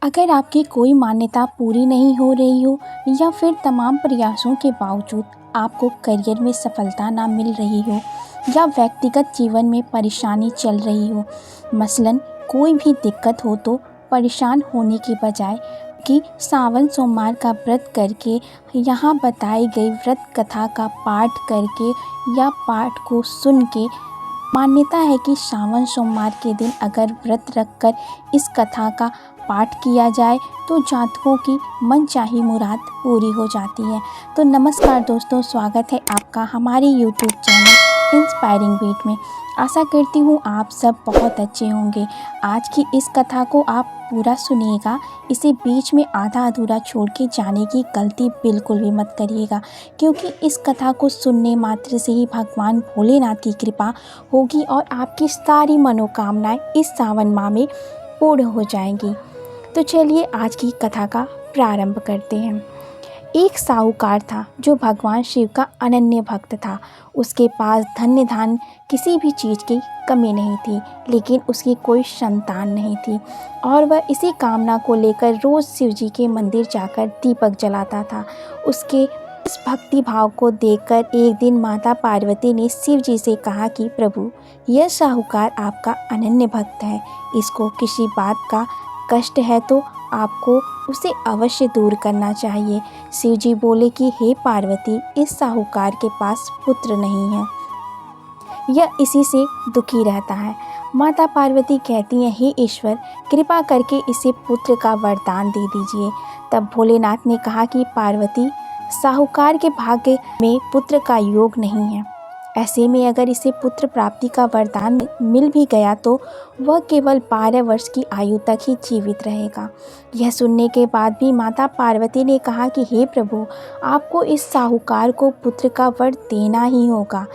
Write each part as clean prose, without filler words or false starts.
अगर आपकी कोई मान्यता पूरी नहीं हो रही हो या फिर तमाम प्रयासों के बावजूद आपको करियर में सफलता ना मिल रही हो या व्यक्तिगत जीवन में परेशानी चल रही हो, मसलन कोई भी दिक्कत हो, तो परेशान होने की बजाय कि सावन सोमवार का व्रत करके, यहाँ बताई गई व्रत कथा का पाठ करके या पाठ को सुन के, मान्यता है कि सावन सोमवार के दिन अगर व्रत रखकर इस कथा का पाठ किया जाए तो जातकों की मनचाही मुराद पूरी हो जाती है। तो नमस्कार दोस्तों, स्वागत है आपका हमारे यूट्यूब चैनल इंस्पायरिंग बीट में। आशा करती हूँ आप सब बहुत अच्छे होंगे। आज की इस कथा को आप पूरा सुनिएगा, इसे बीच में आधा अधूरा छोड़ के जाने की गलती बिल्कुल भी मत करिएगा, क्योंकि इस कथा को सुनने मात्र से ही भगवान भोलेनाथ की कृपा होगी और आपकी सारी मनोकामनाएं इस सावन माह में पूर्ण हो जाएंगी। तो चलिए आज की कथा का प्रारंभ करते हैं। एक साहूकार था जो भगवान शिव का अनन्य भक्त था। उसके पास धन्य धान किसी भी चीज़ की कमी नहीं थी, लेकिन उसकी कोई संतान नहीं थी और वह इसी कामना को लेकर रोज़ शिव जी के मंदिर जाकर दीपक जलाता था। उसके इस भक्ति भाव को देखकर एक दिन माता पार्वती ने शिव जी से कहा कि प्रभु, यह साहूकार आपका अनन्य भक्त है, इसको किसी बात का कष्ट है तो आपको उसे अवश्य दूर करना चाहिए। शिव जी बोले कि हे पार्वती, इस साहूकार के पास पुत्र नहीं है, यह इसी से दुखी रहता है। माता पार्वती कहती हैं, हे ईश्वर, कृपा करके इसे पुत्र का वरदान दे दीजिए। तब भोलेनाथ ने कहा कि पार्वती, साहूकार के भाग्य में पुत्र का योग नहीं है। ऐसे में अगर इसे पुत्र प्राप्ति का वरदान मिल भी गया तो वह केवल 12 वर्ष की आयु तक ही जीवित रहेगा। यह सुनने के बाद भी माता पार्वती ने कहा कि हे प्रभु, आपको इस साहूकार को पुत्र का वर देना ही होगा,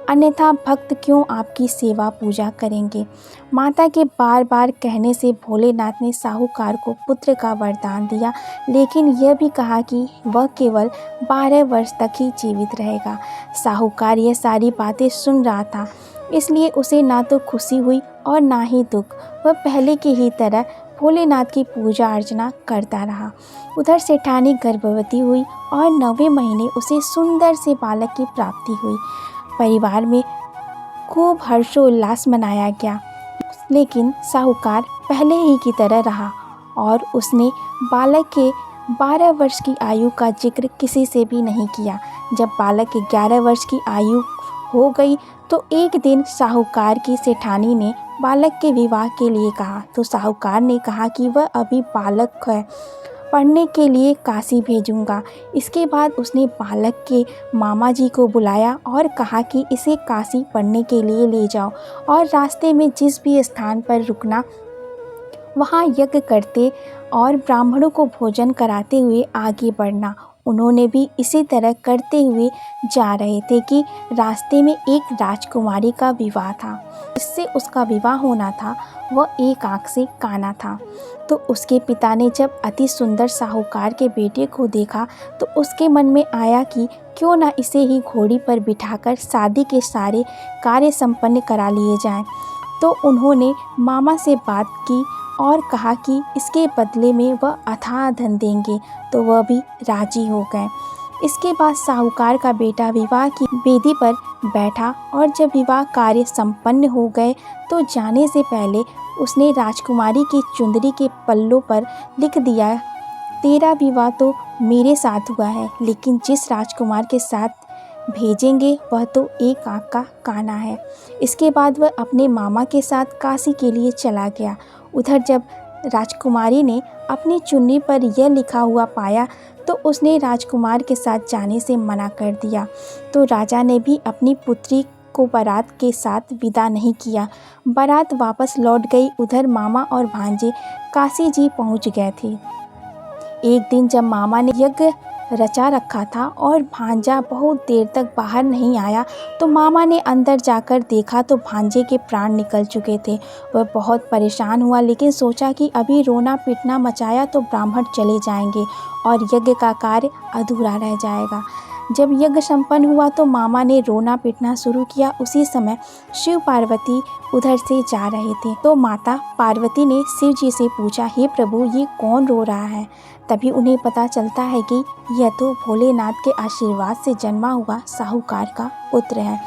अन्यथा भक्त क्यों आपकी सेवा पूजा करेंगे। माता के बार बार कहने से भोलेनाथ ने साहूकार को पुत्र का वरदान दिया, लेकिन यह भी कहा कि वह केवल 12 वर्ष तक ही जीवित रहेगा। साहूकार यह सारी बातें सुन रहा था, इसलिए उसे ना तो खुशी हुई और ना ही दुख। वह पहले की ही तरह भोलेनाथ की पूजा अर्चना करता रहा। उधर सेठानी गर्भवती हुई और 9वें महीने उसे सुंदर से बालक की प्राप्ति हुई। परिवार में खूब हर्षोल्लास मनाया गया, लेकिन साहूकार पहले ही की तरह रहा और उसने बालक के 12 वर्ष की आयु का जिक्र किसी से भी नहीं किया। जब बालक के 11 वर्ष की आयु हो गई तो एक दिन साहूकार की सेठानी ने बालक के विवाह के लिए कहा, तो साहूकार ने कहा कि वह अभी बालक है, पढ़ने के लिए काशी भेजूंगा। इसके बाद उसने बालक के मामा जी को बुलाया और कहा कि इसे काशी पढ़ने के लिए ले जाओ और रास्ते में जिस भी स्थान पर रुकना वहाँ यज्ञ करते और ब्राह्मणों को भोजन कराते हुए आगे बढ़ना। उन्होंने भी इसी तरह करते हुए जा रहे थे कि रास्ते में एक राजकुमारी का विवाह था। जिससे उसका विवाह होना था वह एक आँख से काना था। तो उसके पिता ने जब अति सुंदर साहूकार के बेटे को देखा तो उसके मन में आया कि क्यों ना इसे ही घोड़ी पर बिठाकर शादी के सारे कार्य संपन्न करा लिए जाएं। तो उन्होंने मामा से बात की और कहा कि इसके बदले में वह अथाह धन देंगे, तो वह भी राजी हो गए। इसके बाद साहूकार का बेटा विवाह की वेदी पर बैठा और जब विवाह कार्य संपन्न हो गए तो जाने से पहले उसने राजकुमारी की चुंदरी के पल्लों पर लिख दिया, तेरा विवाह तो मेरे साथ हुआ है, लेकिन जिस राजकुमार के साथ भेजेंगे वह तो एक आँख का काना है। इसके बाद वह अपने मामा के साथ काशी के लिए चला गया। उधर जब राजकुमारी ने अपनी चुन्नी पर यह लिखा हुआ पाया तो उसने राजकुमार के साथ जाने से मना कर दिया। तो राजा ने भी अपनी पुत्री को बारात के साथ विदा नहीं किया। बारात वापस लौट गई। उधर मामा और भांजे काशी जी पहुंच गए थे। एक दिन जब मामा ने यज्ञ रचा रखा था और भांजा बहुत देर तक बाहर नहीं आया तो मामा ने अंदर जाकर देखा तो भांजे के प्राण निकल चुके थे। वह बहुत परेशान हुआ, लेकिन सोचा कि अभी रोना पीटना मचाया तो ब्राह्मण चले जाएंगे और यज्ञ का कार्य अधूरा रह जाएगा। जब यज्ञ संपन्न हुआ तो मामा ने रोना पीटना शुरू किया। उसी समय शिव पार्वती उधर से जा रहे थे तो माता पार्वती ने शिव जी से पूछा, हे प्रभु, ये कौन रो रहा है? तभी उन्हें पता चलता है कि यह तो भोलेनाथ के आशीर्वाद से जन्मा हुआ साहूकार का पुत्र है।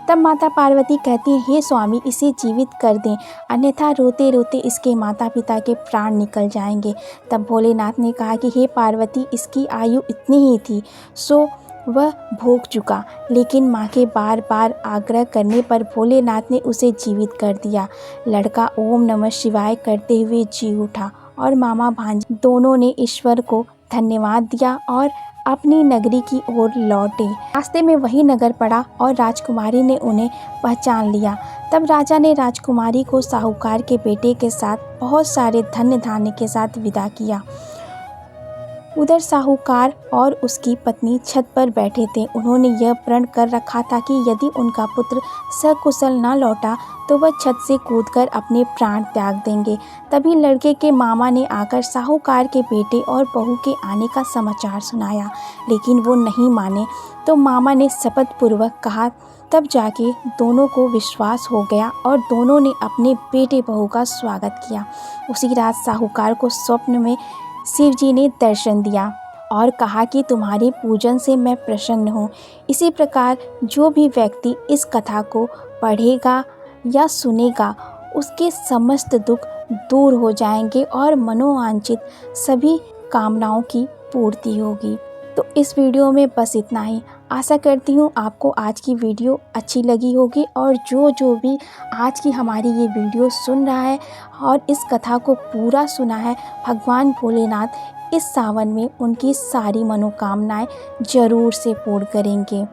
तब माता पार्वती कहती हैं, हे स्वामी, इसे जीवित कर दें, अन्यथा रोते रोते इसके माता पिता के प्राण निकल जाएंगे। तब भोलेनाथ ने कहा कि हे पार्वती, इसकी आयु इतनी ही थी, सो वह भोग चुका। लेकिन माँ के बार बार आग्रह करने पर भोलेनाथ ने उसे जीवित कर दिया। लड़का ओम नमः शिवाय करते हुए जी उठा और मामा भांजी दोनों ने ईश्वर को धन्यवाद दिया और अपनी नगरी की ओर लौटे। रास्ते में वही नगर पड़ा और राजकुमारी ने उन्हें पहचान लिया। तब राजा ने राजकुमारी को साहूकार के बेटे के साथ बहुत सारे धन्य धान्य के साथ विदा किया। उधर साहूकार और उसकी पत्नी छत पर बैठे थे। उन्होंने यह प्रण कर रखा था कि यदि उनका पुत्र सकुशल न लौटा तो वह छत से कूदकर अपने प्राण त्याग देंगे। तभी लड़के के मामा ने आकर साहूकार के बेटे और बहू के आने का समाचार सुनाया, लेकिन वो नहीं माने। तो मामा ने शपथ पूर्वक कहा। तब जाके दोनों को विश्वास हो गया और दोनों ने अपने बेटे बहू का स्वागत किया। उसी रात साहूकार को स्वप्न में शिव जी ने दर्शन दिया और कहा कि तुम्हारे पूजन से मैं प्रसन्न हूँ। इसी प्रकार जो भी व्यक्ति इस कथा को पढ़ेगा या सुनेगा, उसके समस्त दुख दूर हो जाएंगे और मनोवांछित सभी कामनाओं की पूर्ति होगी। तो इस वीडियो में बस इतना ही। आशा करती हूँ आपको आज की वीडियो अच्छी लगी होगी और जो भी आज की हमारी ये वीडियो सुन रहा है और इस कथा को पूरा सुना है, भगवान भोलेनाथ इस सावन में उनकी सारी मनोकामनाएं ज़रूर से पूर्ण करेंगे।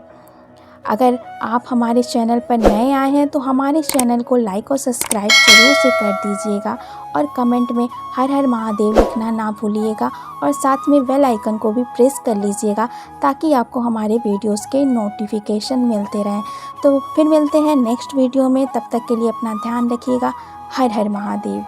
अगर आप हमारे चैनल पर नए आए हैं तो हमारे चैनल को लाइक और सब्सक्राइब ज़रूर से कर दीजिएगा और कमेंट में हर हर महादेव लिखना ना भूलिएगा और साथ में बेल आइकन को भी प्रेस कर लीजिएगा ताकि आपको हमारे वीडियोस के नोटिफिकेशन मिलते रहें। तो फिर मिलते हैं नेक्स्ट वीडियो में, तब तक के लिए अपना ध्यान रखिएगा। हर हर महादेव।